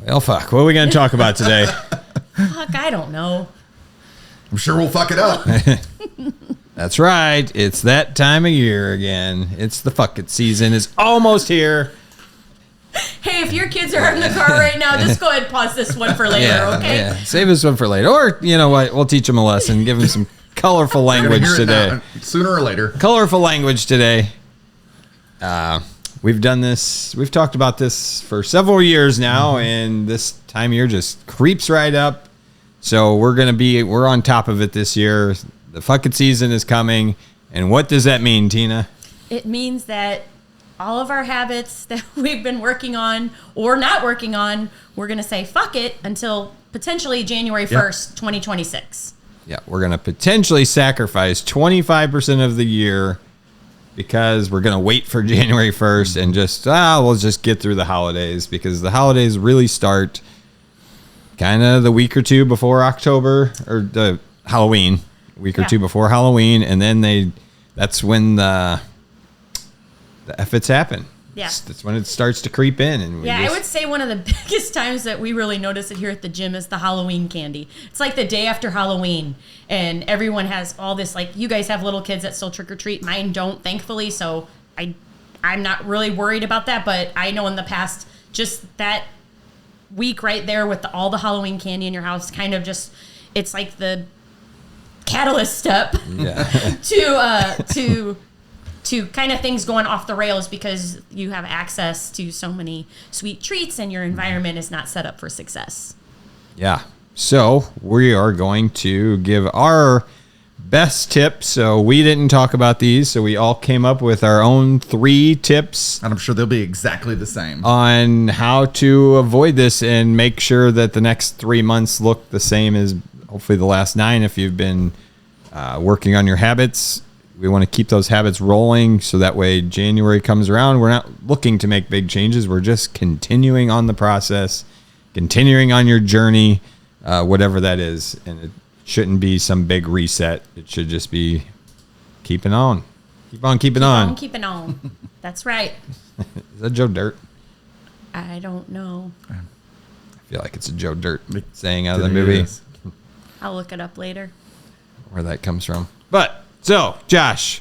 Well, fuck. What are we going to talk about today? Fuck, I don't know. I'm sure we'll fuck it up. That's right. It's that time of year again. It's the fuck it season. It's almost here. Hey, if your kids are in the car right now, just go ahead and pause this one for later, okay? Yeah. Save this one for later. Or, you know what? We'll teach them a lesson. Give them some colorful language Hear it today. now, sooner or later. Colorful language today. We've done this. We've talked about this for several years now, and this time of year just creeps right up. So we're on top of it this year. The fuck it season is coming. And what does that mean, Tina? It means that all of our habits that we've been working on or not working on, we're going to say fuck it until potentially January 1st, 2026. Yeah, we're going to potentially sacrifice 25% of the year because we're going to wait for January 1st and just, we'll just get through the holidays, because the holidays really start kind of the week or two before October, or the Halloween, a week or two before Halloween. And then that's when the efforts happen. Yeah. That's when it starts to creep in. And I would say one of the biggest times that we really notice it here at the gym is the Halloween candy. It's like the day after Halloween, and everyone has all this, like, you guys have little kids that still trick or treat. Mine don't, thankfully, so I'm not really worried about that. But I know in the past, just that week right there with all the Halloween candy in your house, kind of just, it's like the catalyst step to kind of things going off the rails, because you have access to so many sweet treats and your environment is not set up for success. Yeah. So we are going to give our best tips. So we didn't talk about these. So we all came up with our own 3 tips. And I'm sure they'll be exactly the same. On how to avoid this and make sure that the next 3 months look the same as hopefully the last 9 if you've been working on your habits. We want to keep those habits rolling so that way January comes around, we're not looking to make big changes. We're just continuing on the process, continuing on your journey, whatever that is. And it shouldn't be some big reset. It should just be keeping on. Keep on keeping on. Keeping on. That's right. Is that Joe Dirt? I don't know. I feel like it's a Joe Dirt saying out of the movie. I'll look it up later. Where that comes from. But... So, Josh,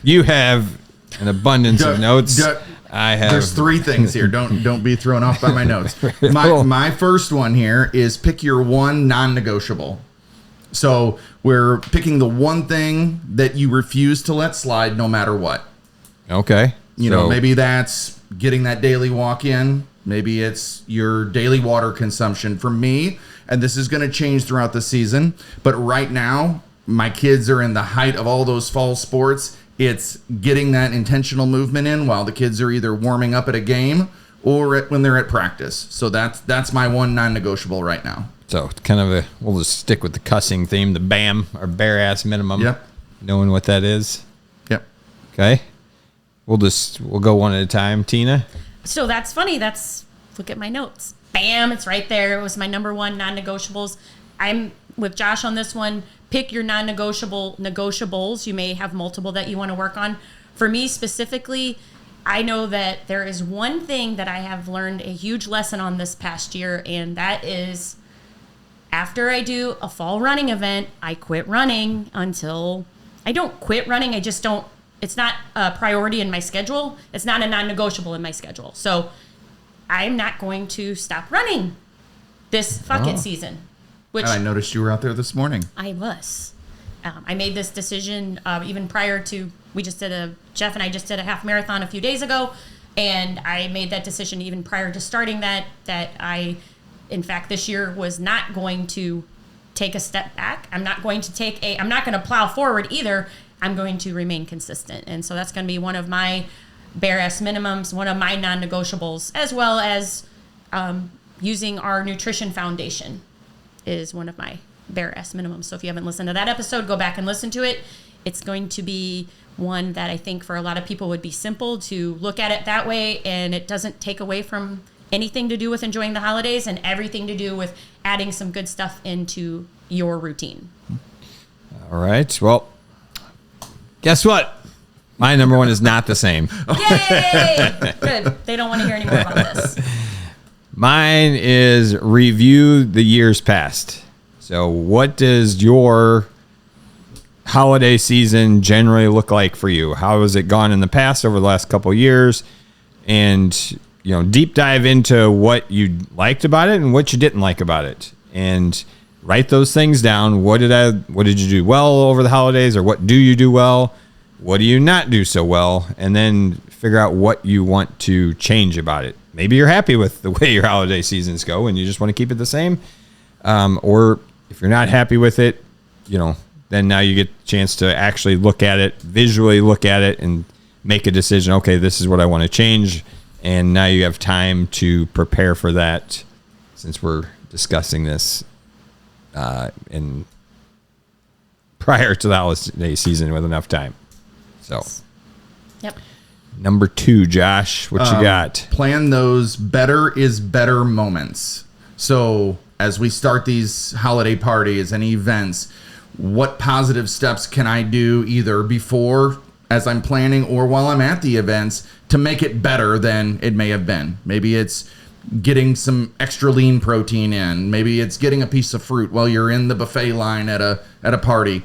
you have an abundance of notes. I have. There's 3 things here. Don't be thrown off by my notes. My first one here is pick your one non-negotiable. So we're picking the one thing that you refuse to let slide no matter what. Okay. You know, maybe that's getting that daily walk in. Maybe it's your daily water consumption. For me, and this is going to change throughout the season, but right now, my kids are in the height of all those fall sports. It's getting that intentional movement in while the kids are either warming up at a game or when they're at practice. So that's my one non-negotiable right now. So kind of we'll just stick with the cussing theme, the BAM, or bare ass minimum. Yep. Knowing what that is. Yep. Okay. We'll go one at a time. Tina? So that's funny. Look at my notes. Bam, it's right there. It was my number 1 non-negotiables. I'm with Josh on this one. Pick your negotiables. You may have multiple that you want to work on. For me specifically, I know that there is one thing that I have learned a huge lesson on this past year, and that is after I do a fall running event, I quit running until I don't quit running. I just don't. It's not a priority in my schedule. It's not a non-negotiable in my schedule. So I'm not going to stop running this fucking season. Which and I noticed you were out there this morning. I was. I made this decision even prior to, Jeff and I just did a half marathon a few days ago, and I made that decision even prior to starting that I, in fact, this year was not going to take a step back. I'm not going to plow forward either. I'm going to remain consistent. And so that's going to be one of my bare ass minimums, one of my non-negotiables, as well as using our nutrition foundation is one of my bare ass minimums. So if you haven't listened to that episode, go back and listen to it. It's going to be one that I think for a lot of people would be simple to look at it that way, and it doesn't take away from anything to do with enjoying the holidays and everything to do with adding some good stuff into your routine. All right. Well, guess what? My number 1 is not the same. Yay! Good. They don't want to hear any more about this. Mine is review the years past. So what does your holiday season generally look like for you? How has it gone in the past over the last couple of years? And, deep dive into what you liked about it and what you didn't like about it. And write those things down. What did you do well over the holidays, or what do you do well? What do you not do so well? And then figure out what you want to change about it. Maybe you're happy with the way your holiday seasons go and you just want to keep it the same. Or if you're not happy with it, then now you get a chance to actually look at it, visually look at it, and make a decision. Okay, this is what I want to change. And now you have time to prepare for that, since we're discussing this in prior to the holiday season with enough time. So, Yep. Number 2, Josh, what you got? Plan those better is better moments. So as we start these holiday parties and events, what positive steps can I do either before, as I'm planning, or while I'm at the events to make it better than it may have been? Maybe it's getting some extra lean protein in. Maybe it's getting a piece of fruit while you're in the buffet line at a party.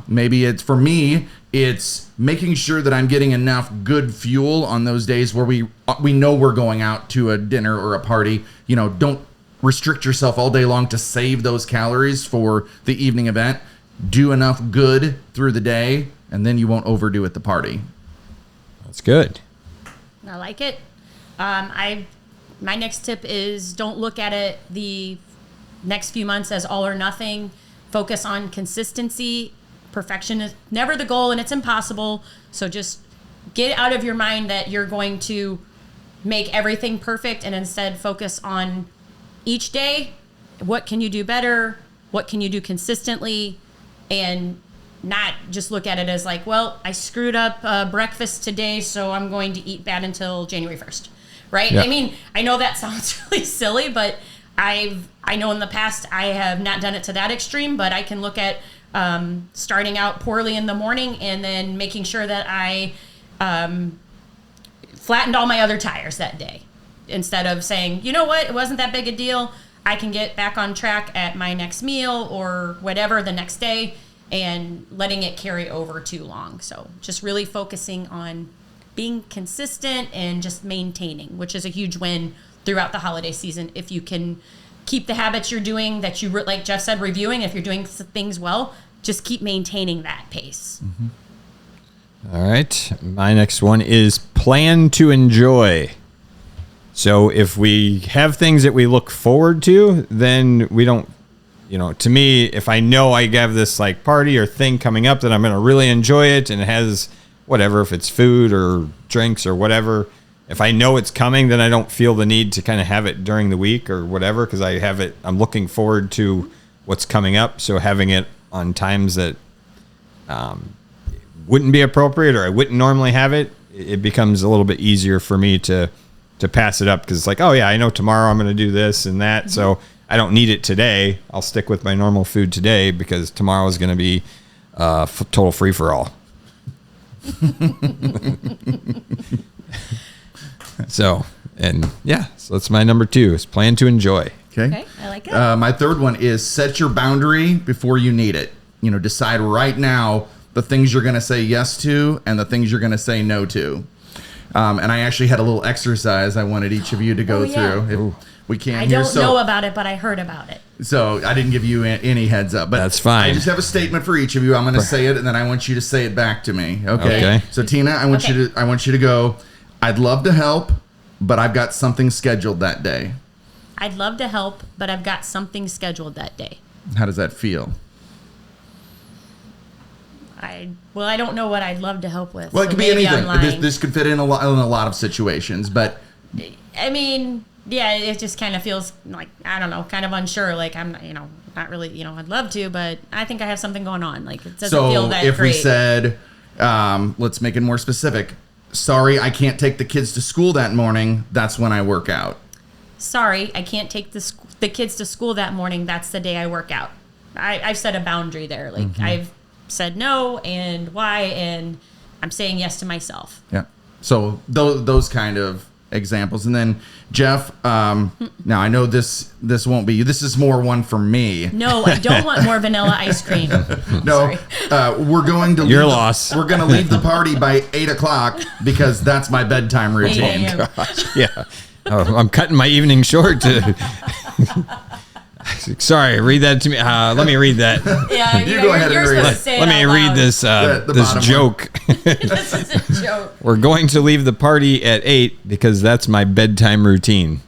Maybe it's, for me, it's making sure that I'm getting enough good fuel on those days where we know we're going out to a dinner or a party. Don't restrict yourself all day long to save those calories for the evening event. Do enough good through the day, and then you won't overdo at the party. That's good. I like it. My next tip is don't look at it the next few months as all or nothing. Focus on consistency. Perfection is never the goal, and it's impossible. So just get out of your mind that you're going to make everything perfect, and instead focus on each day. What can you do better? What can you do consistently? And not just look at it as like, well, I screwed up breakfast today, so I'm going to eat bad until January 1st. Right? Yeah. I mean, I know that sounds really silly, but I know in the past I have not done it to that extreme, but I can look at starting out poorly in the morning and then making sure that I flattened all my other tires that day. Instead of saying, you know what, it wasn't that big a deal. I can get back on track at my next meal or whatever the next day, and letting it carry over too long. So just really focusing on being consistent and just maintaining, which is a huge win throughout the holiday season. If you can keep the habits you're doing that you, like Jeff said, reviewing, if you're doing things well, just keep maintaining that pace. Mm-hmm. All right. My next one is plan to enjoy. So if we have things that we look forward to, then we don't, to me, if I know I have this like party or thing coming up that I'm going to really enjoy it, and it has whatever, if it's food or drinks or whatever, if I know it's coming, then I don't feel the need to kind of have it during the week or whatever, because I'm looking forward to what's coming up. So having it on times that wouldn't be appropriate, or I wouldn't normally have it, it becomes a little bit easier for me to pass it up, because it's like, oh yeah, I know tomorrow I'm going to do this and that. Mm-hmm. So I don't need it today. I'll stick with my normal food today, because tomorrow is going to be total free for all. So that's my number 2 is plan to enjoy. Okay, I like it. My third one is set your boundary before you need it. Decide right now the things you're going to say yes to and the things you're going to say no to. And I actually had a little exercise I wanted each of you to go through. If we can't I don't know about it, but I heard about it. So I didn't give you any heads up, but that's fine. I just have a statement for each of you. I'm going to say it, and then I want you to say it back to me. Okay. So Tina, I want you to go. I'd love to help, but I've got something scheduled that day. I'd love to help, but I've got something scheduled that day. How does that feel? I don't know what I'd love to help with. Well, it could be anything. This could fit in a lot of situations, but I mean, yeah, it just kind of feels like, I don't know, kind of unsure. Like I'm, not really, I'd love to, but I think I have something going on. Like it doesn't feel that great. So if we said, let's make it more specific. Sorry, I can't take the kids to school that morning. That's when I work out. Sorry, I can't take the kids to school that morning. That's the day I work out. I've set a boundary there. Like mm-hmm. I've said no and why, and I'm saying yes to myself. Yeah. So those kind of examples. And then Jeff, now I know this won't be you. This is more one for me. No, I don't want more vanilla ice cream. No, we're going to Your leave loss. We're going to leave the party by 8:00 because that's my bedtime routine. Yeah. Oh, I'm cutting my evening short to. Sorry, read that to me. Let me read that. Yeah, You go ahead and you're read supposed it. to say it Let me out read loud. this The this bottom joke. This is a joke. We're going to leave the party at 8 because that's my bedtime routine.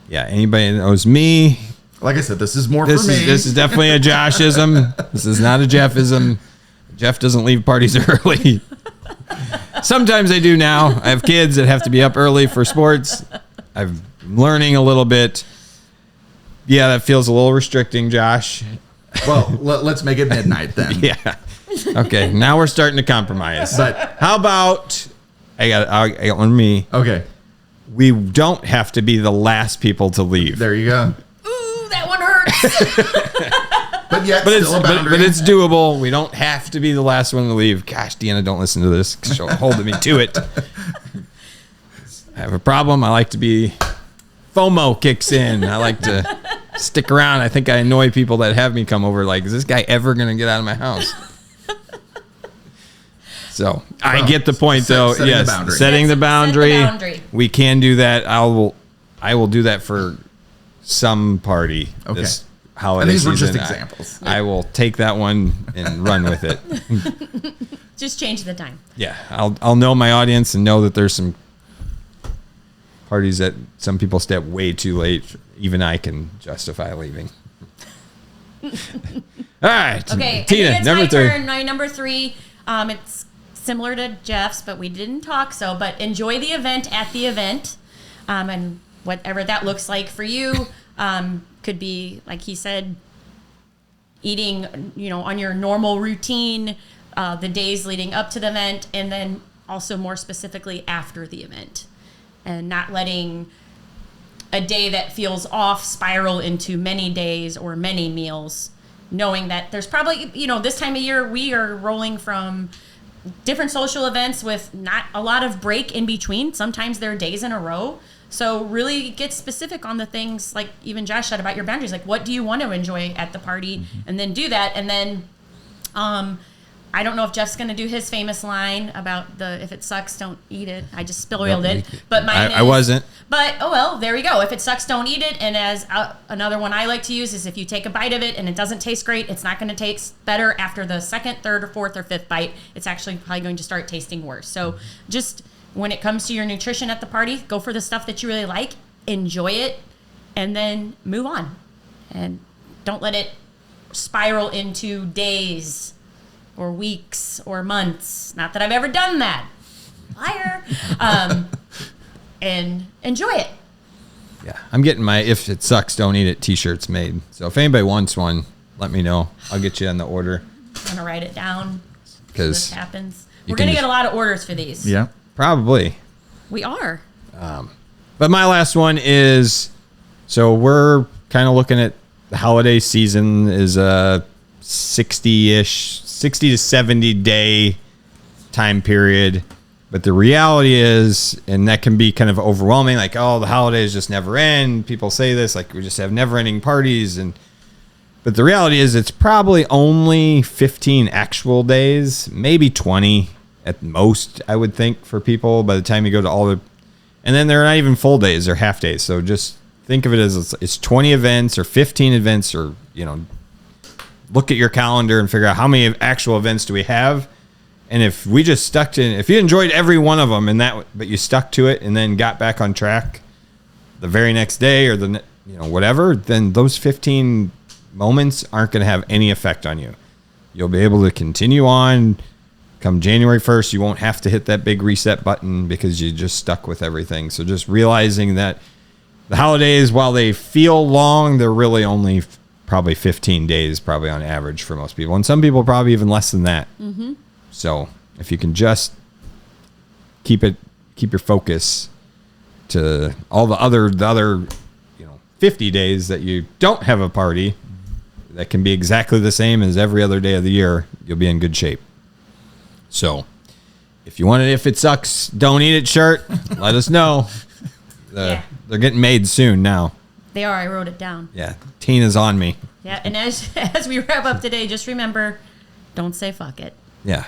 Yeah, anybody that knows me, Like I said, this is more this for me. is definitely a Joshism. This is not a Jeffism. Jeff doesn't leave parties early. Sometimes I do now. I have kids that have to be up early for sports. I'm learning a little bit. Yeah, that feels a little restricting, Josh. Well, let's make it midnight then. Yeah. Okay, now we're starting to compromise. But How about I got one me. okay, We don't have to be the last people to leave. there you go. Ooh, that one hurts. But yet, But it's still a boundary. but it's doable. We don't have to be the last one to leave. Gosh, Deanna, don't listen to this. She'll hold me to it. I have a problem. I like to be FOMO kicks in. I like to stick around. I think I annoy people that have me come over. Like, is this guy ever gonna get out of my house? So I Well, get the point, though. setting the Yes, boundary. setting the Set the boundary. boundary. We can do that. I will do that for some party Okay. this holiday And these were just season. examples. I will take that one and run with it. Just change the time. Yeah, I'll know my audience and know that there's some parties that some people stay up way too late. Even I can justify leaving. All right. Okay, I Tina, think it's number my 3. turn. My number 3. It's similar to Jeff's, but we didn't talk so. But enjoy the event at the event, and whatever that looks like for you. Could be, like he said, eating, on your normal routine, the days leading up to the event, and then also more specifically after the event, and not letting a day that feels off spiral into many days or many meals, knowing that there's probably, this time of year we are rolling from different social events with not a lot of break in between. Sometimes there are days in a row. So really get specific on the things, like even Josh said about your boundaries. Like, what do you want to enjoy at the party? And then do that. And then I don't know if Jeff's going to do his famous line about if it sucks, don't eat it. I just spoiled it. But mine I wasn't. But, oh well, there we go. If it sucks, don't eat it. And as another one I like to use is if you take a bite of it and it doesn't taste great, it's not going to taste better after the second, third, or fourth, or fifth bite. It's actually probably going to start tasting worse. So just when it comes to your nutrition at the party, go for the stuff that you really like, enjoy it, and then move on. And don't let it spiral into days or weeks or months. Not that I've ever done that. Liar. And enjoy it. Yeah, I'm getting my "If it sucks, don't eat it" t-shirts made. So if anybody wants one, let me know. I'll get you on the order. I'm going to write it down. This Because happens. you We're can going to just- get a lot of orders for these. Yeah. probably. We are. But my last one is, so we're kind of looking at the holiday season is a 60 to 70 day time period. But the reality is, and that can be kind of overwhelming, like, oh, the holidays just never end. People say this, like, we just have never ending parties. But the reality is it's probably only 15 actual days, maybe 20 at most, I would think, for people by the time you go to all the, and then they're not even full days, they're half days. So just think of it as it's 20 events or 15 events, or, look at your calendar and figure out how many actual events do we have. And if we just stuck to, if you enjoyed every one of them but you stuck to it and then got back on track the very next day or whatever, then those 15 moments aren't going to have any effect on you. You'll be able to continue on. Come January 1st, you won't have to hit that big reset button because you just stuck with everything. So just realizing that the holidays, while they feel long, they're really only probably 15 days, probably on average for most people. And some people probably even less than that. Mm-hmm. So if you can just keep your focus to all the other 50 days that you don't have a party, that can be exactly the same as every other day of the year, you'll be in good shape. So if you want it, if it sucks, don't eat it shirt, let us know. Yeah. They're getting made soon now. They are. I wrote it down. Yeah. Tina's on me. Yeah. And as we wrap up today, just remember, don't say fuck it. Yeah.